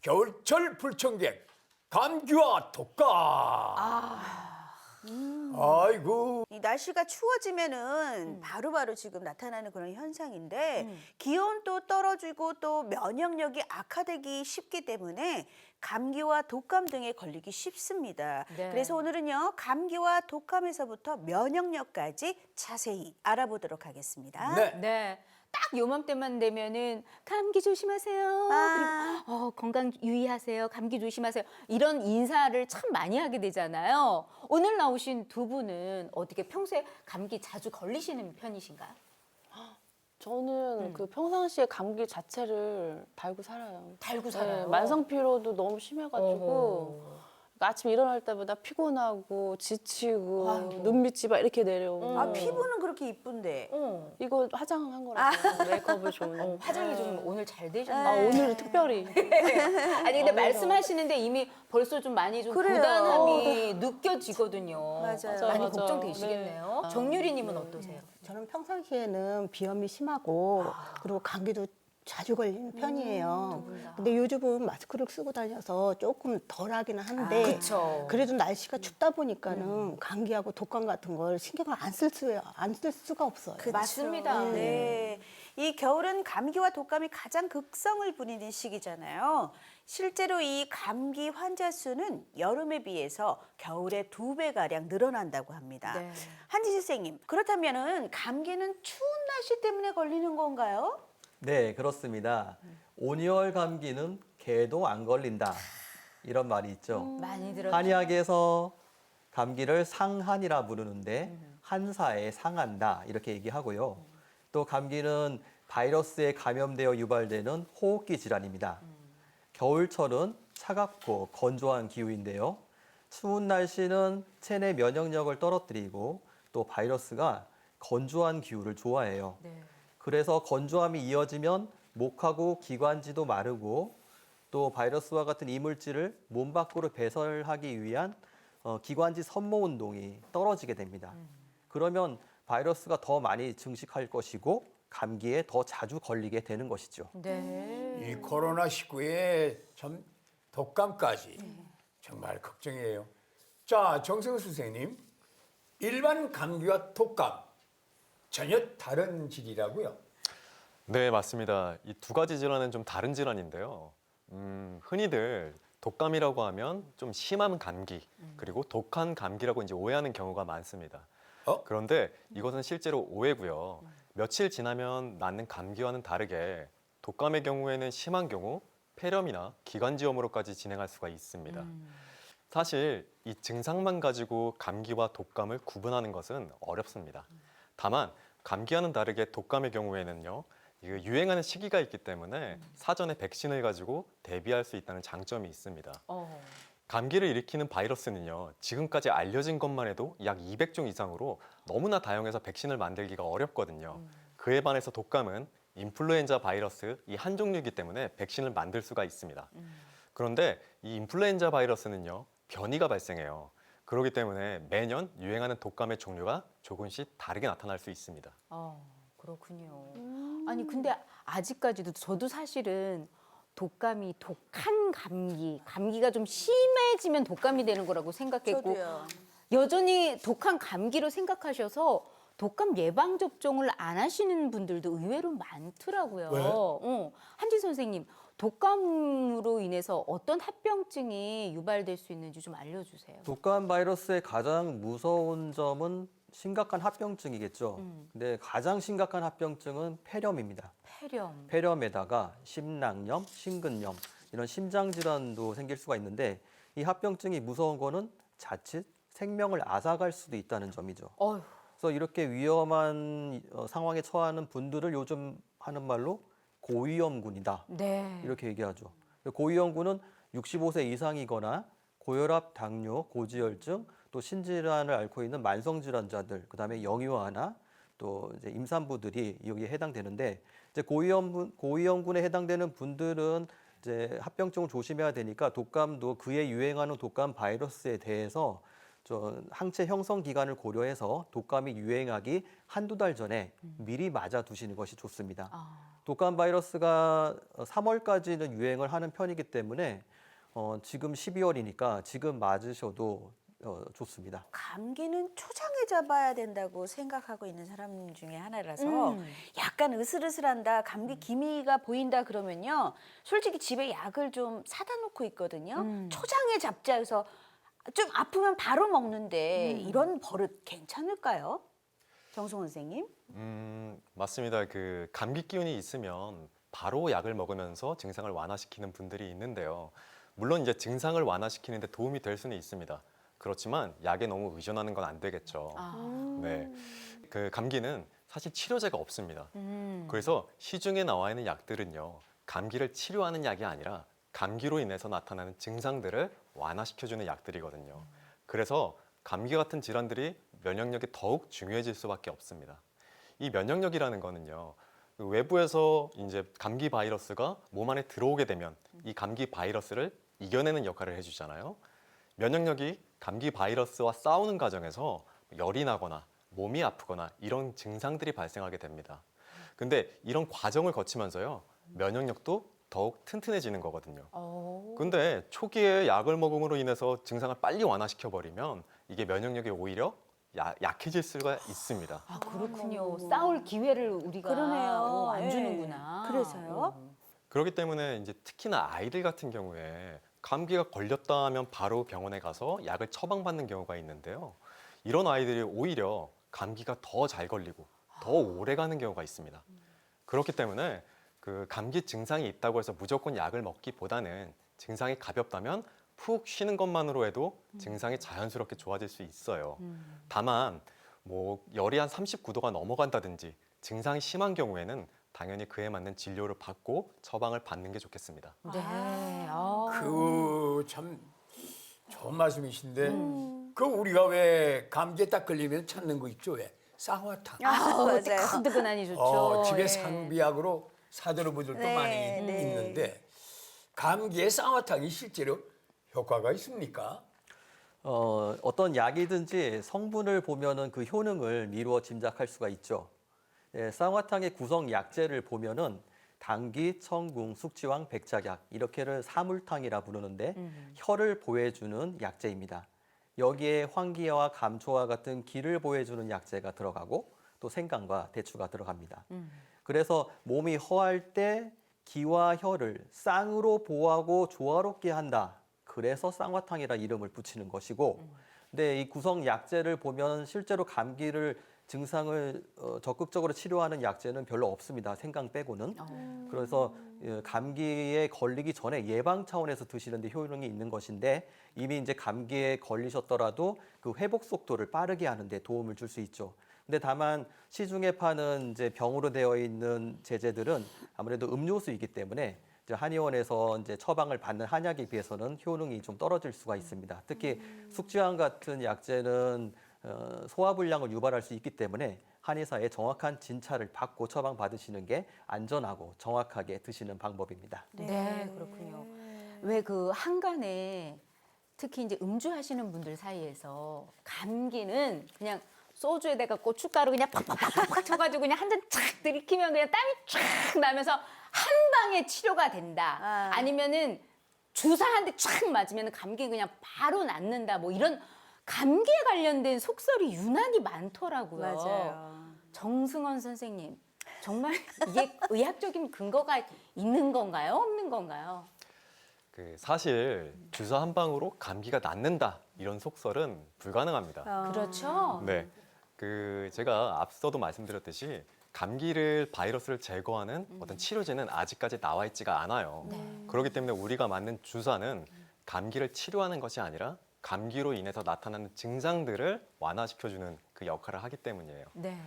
겨울철 불청객 감기와 독감. 아이고. 이 날씨가 추워지면은 바로바로 지금 나타나는 그런 현상인데 기온도 떨어지고 또 면역력이 악화되기 쉽기 때문에 감기와 독감 등에 걸리기 쉽습니다. 네. 그래서 오늘은요, 감기와 독감에서부터 면역력까지 자세히 알아보도록 하겠습니다. 네. 네. 딱 요맘때만 되면은 감기 조심하세요. 아. 그리고 건강 유의하세요. 감기 조심하세요. 이런 인사를 참 많이 하게 되잖아요. 오늘 나오신 두 분은 어떻게 평소에 감기 자주 걸리시는 편이신가요? 저는 그 평상시에 감기 자체를 달고 살아요. 달고 네, 살아요. 만성 피로도 너무 심해가지고 어허. 아침에 일어날 때마다 피곤하고 지치고 아이고. 눈밑이 막 이렇게 내려오고 아, 피부는 그렇게 이쁜데. 이거 화장한 거라서 메이크업을 좀 화장이 좀 오늘 잘 되셨나요? 아, 오늘 특별히 아니 근데 말씀하시는데 이미 벌써 좀 많이 좀 그래요. 고단함이 느껴지거든요. 맞아요. 많이 맞아요. 걱정되시겠네요. 네. 정유리님은 어떠세요? 저는 평상시에는 비염이 심하고 그리고 감기도 자주 걸리는 편이에요. 근데 요즘은 마스크를 쓰고 다녀서 조금 덜하기는 한데 그쵸. 그래도 날씨가 춥다 보니까는 감기하고 독감 같은 걸 신경을 안 쓸 수가 없어요. 맞습니다. 네. 이 겨울은 감기와 독감이 가장 극성을 부리는 시기잖아요. 실제로 이 감기 환자 수는 여름에 비해서 겨울에 2배가량 늘어난다고 합니다. 네. 한지진 선생님, 그렇다면은 감기는 추운 날씨 때문에 걸리는 건가요? 네, 그렇습니다. 온열 감기는 개도 안 걸린다. 이런 말이 있죠. 많이 들었죠. 한의학에서 감기를 상한이라 부르는데 한사에 상한다 이렇게 얘기하고요. 또 감기는 바이러스에 감염되어 유발되는 호흡기 질환입니다. 겨울철은 차갑고 건조한 기후인데요. 추운 날씨는 체내 면역력을 떨어뜨리고 또 바이러스가 건조한 기후를 좋아해요. 네. 그래서 건조함이 이어지면 목하고 기관지도 마르고 또 바이러스와 같은 이물질을 몸 밖으로 배설하기 위한 기관지 선모 운동이 떨어지게 됩니다. 그러면 바이러스가 더 많이 증식할 것이고 감기에 더 자주 걸리게 되는 것이죠. 네. 이 코로나19에 참 독감까지 정말 걱정이에요. 자, 정승수 선생님. 일반 감기와 독감 전혀 다른 질이라고요? 네, 맞습니다. 이 두 가지 질환은 좀 다른 질환인데요. 흔히들 독감이라고 하면 좀 심한 감기, 그리고 독한 감기라고 이제 오해하는 경우가 많습니다. 그런데 이것은 실제로 오해고요. 며칠 지나면 낫는 감기와는 다르게 독감의 경우에는 심한 경우 폐렴이나 기관지염으로까지 진행할 수가 있습니다. 사실 이 증상만 가지고 감기와 독감을 구분하는 것은 어렵습니다. 다만 감기와는 다르게 독감의 경우에는요, 유행하는 시기가 있기 때문에 사전에 백신을 가지고 대비할 수 있다는 장점이 있습니다. 감기를 일으키는 바이러스는요, 지금까지 알려진 것만 해도 약 200종 이상으로 너무나 다양해서 백신을 만들기가 어렵거든요. 그에 반해서 독감은 인플루엔자 바이러스 이 한 종류이기 때문에 백신을 만들 수가 있습니다. 그런데 이 인플루엔자 바이러스는요, 변이가 발생해요. 그렇기 때문에 매년 유행하는 독감의 종류가 조금씩 다르게 나타날 수 있습니다. 그렇군요. 아니 근데 아직까지도 저도 사실은 독감이 독한 감기가 좀 심해지면 독감이 되는 거라고 생각했고 저도요. 여전히 독한 감기로 생각하셔서 독감 예방 접종을 안 하시는 분들도 의외로 많더라고요. 왜? 한진 선생님, 독감으로 인해서 어떤 합병증이 유발될 수 있는지 좀 알려주세요. 독감 바이러스의 가장 무서운 점은 심각한 합병증이겠죠. 근데 가장 심각한 합병증은 폐렴입니다. 폐렴. 폐렴에다가 심낭염, 심근염 이런 심장 질환도 생길 수가 있는데 이 합병증이 무서운 거는 자칫 생명을 앗아갈 수도 있다는 점이죠. 어휴. 그래서 이렇게 위험한 상황에 처하는 분들을 요즘 하는 말로 고위험군이다. 네. 이렇게 얘기하죠. 고위험군은 65세 이상이거나 고혈압, 당뇨, 고지혈증, 또 신질환을 앓고 있는 만성질환자들, 그다음에 영유아나 또 이제 임산부들이 여기에 해당되는데 이제 고위험군에 해당되는 분들은 이제 합병증을 조심해야 되니까 독감도 그에 유행하는 독감 바이러스에 대해서 항체 형성 기간을 고려해서 독감이 유행하기 한두 달 전에 미리 맞아 두시는 것이 좋습니다. 독감 바이러스가 3월까지는 유행을 하는 편이기 때문에 지금 12월이니까 지금 맞으셔도 좋습니다. 감기는 초장에 잡아야 된다고 생각하고 있는 사람 중에 하나라서 약간 으슬으슬한다, 감기 기미가 보인다 그러면요. 솔직히 집에 약을 좀 사다 놓고 있거든요. 초장에 잡자 해서 좀 아프면 바로 먹는데 이런 버릇 괜찮을까요? 정승원 선생님? 맞습니다. 그 감기 기운이 있으면 바로 약을 먹으면서 증상을 완화시키는 분들이 있는데요. 물론 이제 증상을 완화시키는데 도움이 될 수는 있습니다. 그렇지만 약에 너무 의존하는 건 안 되겠죠. 네, 그 감기는 사실 치료제가 없습니다. 그래서 시중에 나와 있는 약들은요, 감기를 치료하는 약이 아니라 감기로 인해서 나타나는 증상들을 완화시켜주는 약들이거든요. 그래서 감기 같은 질환들이 면역력이 더욱 중요해질 수밖에 없습니다. 이 면역력이라는 거는요, 그 외부에서 이제 감기 바이러스가 몸 안에 들어오게 되면 이 감기 바이러스를 이겨내는 역할을 해주잖아요. 면역력이 감기 바이러스와 싸우는 과정에서 열이 나거나 몸이 아프거나 이런 증상들이 발생하게 됩니다. 근데 이런 과정을 거치면서요, 면역력도 더욱 튼튼해지는 거거든요. 근데 초기에 약을 먹음으로 인해서 증상을 빨리 완화시켜 버리면 이게 면역력이 오히려 약해질 수가 있습니다. 아, 그렇군요. 싸울 기회를 우리가 그러네요. 안 예. 주는구나. 그래서요? 그렇기 때문에 이제 특히나 아이들 같은 경우에 감기가 걸렸다 하면 바로 병원에 가서 약을 처방받는 경우가 있는데요. 이런 아이들이 오히려 감기가 더 잘 걸리고 더 오래 가는 경우가 있습니다. 그렇기 때문에 그 감기 증상이 있다고 해서 무조건 약을 먹기보다는 증상이 가볍다면 푹 쉬는 것만으로 해도 증상이 자연스럽게 좋아질 수 있어요. 다만 뭐 열이 한 39도가 넘어간다든지 증상이 심한 경우에는 당연히 그에 맞는 진료를 받고 처방을 받는 게 좋겠습니다. 네. 그 참 좋은 말씀이신데 그 우리가 왜 감기에 딱 걸리면 찾는 거 있죠? 왜? 쌍화탕. 맞아요. 뜨끈뜨끈하니 좋죠. 집에 예. 상비약으로 사드는 분들도 네, 많이 네. 있는데 감기에 쌍화탕이 실제로 효과가 있습니까? 어떤 약이든지 성분을 보면은 그 효능을 미루어 짐작할 수가 있죠. 예, 쌍화탕의 구성 약재를 보면은 당귀, 청궁, 숙지황, 백작약 이렇게를 사물탕이라 부르는데 혈을 보호해주는 약재입니다. 여기에 황기와 감초와 같은 기를 보호해주는 약재가 들어가고 또 생강과 대추가 들어갑니다. 그래서 몸이 허할 때 기와 혈을 쌍으로 보호하고 조화롭게 한다. 그래서 쌍화탕이라 이름을 붙이는 것이고, 근데 이 구성 약재를 보면 실제로 감기를 증상을 적극적으로 치료하는 약재는 별로 없습니다. 생강 빼고는. 그래서 감기에 걸리기 전에 예방 차원에서 드시는데 효능이 있는 것인데 이미 이제 감기에 걸리셨더라도 그 회복 속도를 빠르게 하는데 도움을 줄 수 있죠. 근데 다만 시중에 파는 이제 병으로 되어 있는 제제들은 아무래도 음료수이기 때문에 이제 한의원에서 이제 처방을 받는 한약에 비해서는 효능이 좀 떨어질 수가 있습니다. 특히 숙지황 같은 약재는 소화불량을 유발할 수 있기 때문에 한의사의 정확한 진찰을 받고 처방 받으시는 게 안전하고 정확하게 드시는 방법입니다. 네, 그렇군요. 왜 그 한간에 특히 이제 음주하시는 분들 사이에서 감기는 그냥 소주에다가 고춧가루 그냥 팍팍팍팍 쳐가지고 그냥 한 잔 쫙 들이키면 그냥 땀이 쫙 나면서 한 방에 치료가 된다. 아니면은 주사 한 대 쫙 맞으면 감기 그냥 바로 낫는다. 뭐 이런 감기에 관련된 속설이 유난히 많더라고요. 맞아요. 정승원 선생님, 정말 이게 의학적인 근거가 있는 건가요? 없는 건가요? 그 사실 주사 한 방으로 감기가 낫는다 이런 속설은 불가능합니다. 그렇죠. 네, 그 제가 앞서도 말씀드렸듯이 감기를 바이러스를 제거하는 어떤 치료제는 아직까지 나와 있지가 않아요. 그렇기 때문에 우리가 맞는 주사는 감기를 치료하는 것이 아니라 감기로 인해서 나타나는 증상들을 완화시켜주는 그 역할을 하기 때문이에요. 네.